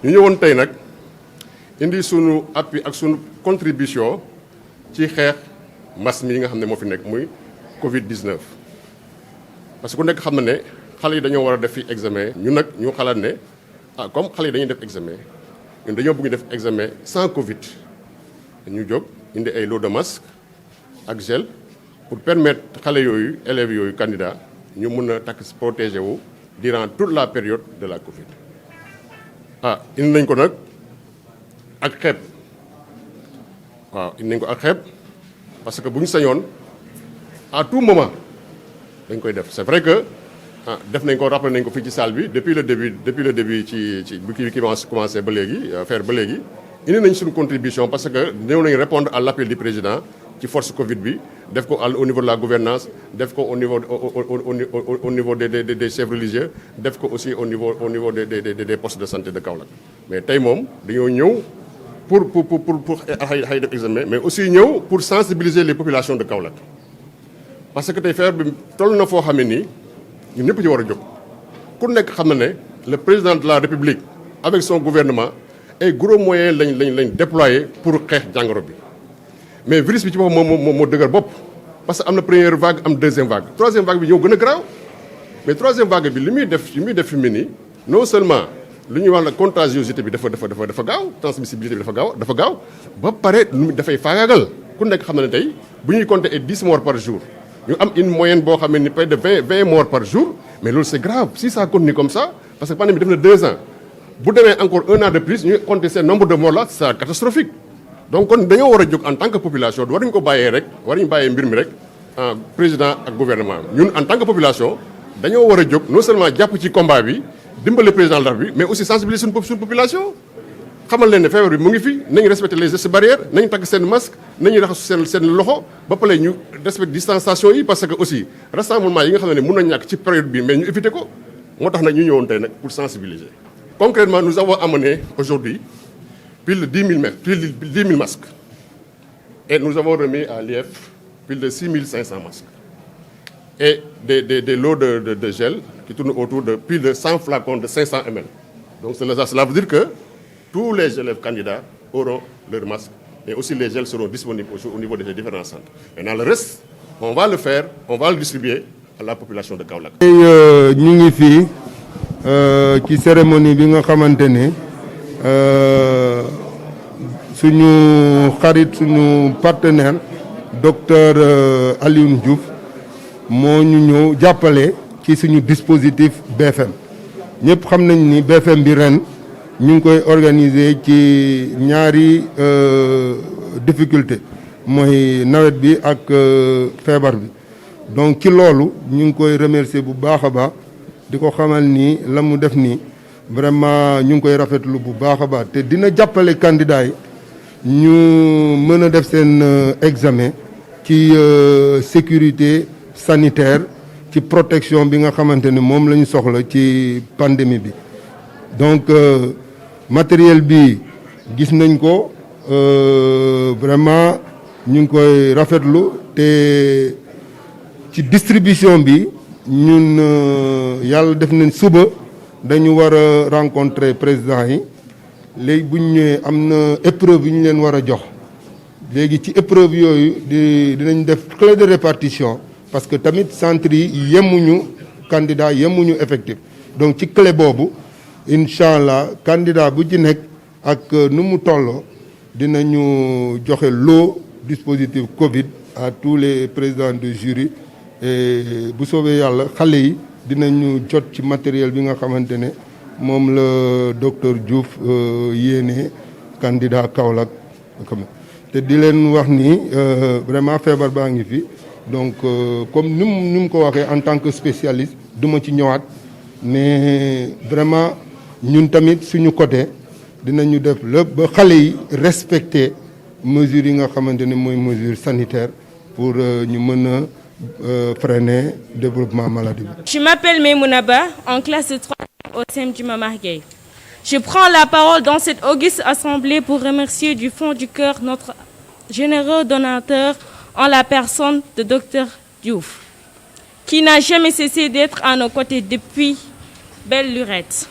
ñu ñëwoon tey nag indi sunu appui ak sunu contribution ci xeex mbas mi nga xam ne moo fi nekk muy Covid 19. parce que ku nekk xam na ne xale yi dañoo war a def fi examen ñun nag ñu xalaat ne comme xale yi dañuy def examen ñun dañoo bëgg def examen sans Covid ñu jóg indi ay lot de masque ak gel pour permettre xale yooyu élèves yooyu candidats ñu mun a takk protéger wu durant toute la période de la Covid. indi nañ ko nag ak xeeb waaw indi nañ ko ak xeeb parce que bu ñu sañoon à tout moment dañ koy def c'est vrai que def nañ ko rappelé nañ ko fii ci salle bi depuis le début ci bu kii commencé ba léegi faire ba léegi indi nañ suñu contribution parce que ñëw nañ répondre à l'appel du président ci force Covid bi def ko au niveau de la gouvernance def ko au niveau des chefs religieux def ko aussi au niveau des postes de santé de Kaolack mais tey moom dañoo ñëw pour xay def examen mais aussi ñëw pour sensibiliser les populations de Kaolack parce que tey feebar bi toll na foo xam ne nii ñun ñëpp ci war a jóg ku nekk xam na ne le président de la République avec son gouvernement ay gros moyens lañ déployé pour xeex jàngoro bi mais virus bi ci boppam moo dëgër bopp parce que am na première vague am deuxième vague troisième vague bi ñëw gën a garaaw mais troisième vague bi li muy def fi mu ne nii non seulement li ñuy wax la contagiosité bi dafa gaaw transmissibilité bi dafa gaaw ba pare dafay faagaagal ku nekk xam na ne tey bu ñuy compter ay 10 morts par jour ñu am une moyenne boo xam ne près de 20 morts par jour mais loolu c'est grave si ça continue comme ça parce que pandémie bi def na 2 ans bu demee encore 1 an de plus ñu compter ce nombre de morts là c'est catastrophique. donc kon dañoo war a jóg en tant que population waruñu ko bàyyee rek waruñu bàyyee mbir mi rek président ak gouvernement ñun en tant que population dañoo war a jóg non seulement jàpp ci combat bi dimbale président de la République mais aussi sensibiliser suñu population. xamal leen ne feebar bi mu ngi fi nañu respecter les gestes barrières nañu takk seen masque nañu raxasu seen loxo ba pare ñu respecter distanciation yi parce que aussi rassemblement yi nga xam ne mun na ñàkk ci période bi mais ñu éviter ko moo tax nag ñu ñëwoon tey nag pour sensibiliser. concrètement nous avons amené aujourd'hui plus de 10 000 masques. Et nous avons remis à l'IF plus de 6 500 masques. Et des lots de gel qui tournent autour de plus de 100 flacons de 500 ml. Donc cela veut dire que tous les élèves candidats auront leurs masques. Et aussi les gels seront disponibles au niveau des différents centres. Maintenant le reste, on va le distribuer à la population de Kaolack. Ñu ngi fii ci cérémonie bi nga xamante ne suñu xarit suñu partenaire docteur Alioune Diouf moo ñu ñëw jàppale ci suñu dispositif BFM ñëpp xam nañ ni BFM bi ren ñu ngi koy organiser ci ñaari difficulté mooy nawet bi ak feebar bi donc ci loolu ñu ngi koy remercier bu baax a baax di ko xamal ni la mu def nii vraiment ñu ngi koy rafetlu bu baax a baax te dina jàppale candidat yi ñu mën a def seen examen ci sécurité sanitaire ci protection bi nga xamante ne moom la ñu soxla ci pandémie bi donc matériel bi gis nañ ko vraiment ñu ngi koy rafetlu te ci distribution bi ñun yàlla def nañ suba dañu war a rencontrer président yi léegi bu ñu ñëwee am na épreuve yu ñu leen war a jox léegi ci épreuve yooyu dinañ def clé de répartition parce que tamit centre yi yemuñu candidat yemuñu effectif donc ci clé boobu incha allah candidat bu ci nekk ak nu mu tolloo dinañu joxe lot dispositif Covid à tous les présidents de jury et bu soobee yàlla xale yi dinañu jot ci matériel bi nga xamante ne moom la docteur Diouf yéene candidat Kaolack te di leen wax ni vraiment feebar baa ngi fi donc comme ni mu ko waxee en tant que spécialiste du ma ci ñëwaat mais vraiment ñun tamit suñu côté dinañu def lépp ba xale yi respecter mesures yi nga xamante ne mooy mesure sanitaire pour ñu mën a freiner développement maladie. Je m'appelle Memounaba, en classe de 3 au CEM du Mamar Gueye. Je prends la parole dans cette auguste assemblée pour remercier du fond du cœur notre généreux donateur en la personne de Dr Diouf, qui n'a jamais cessé d'être à nos côtés depuis belle lurette.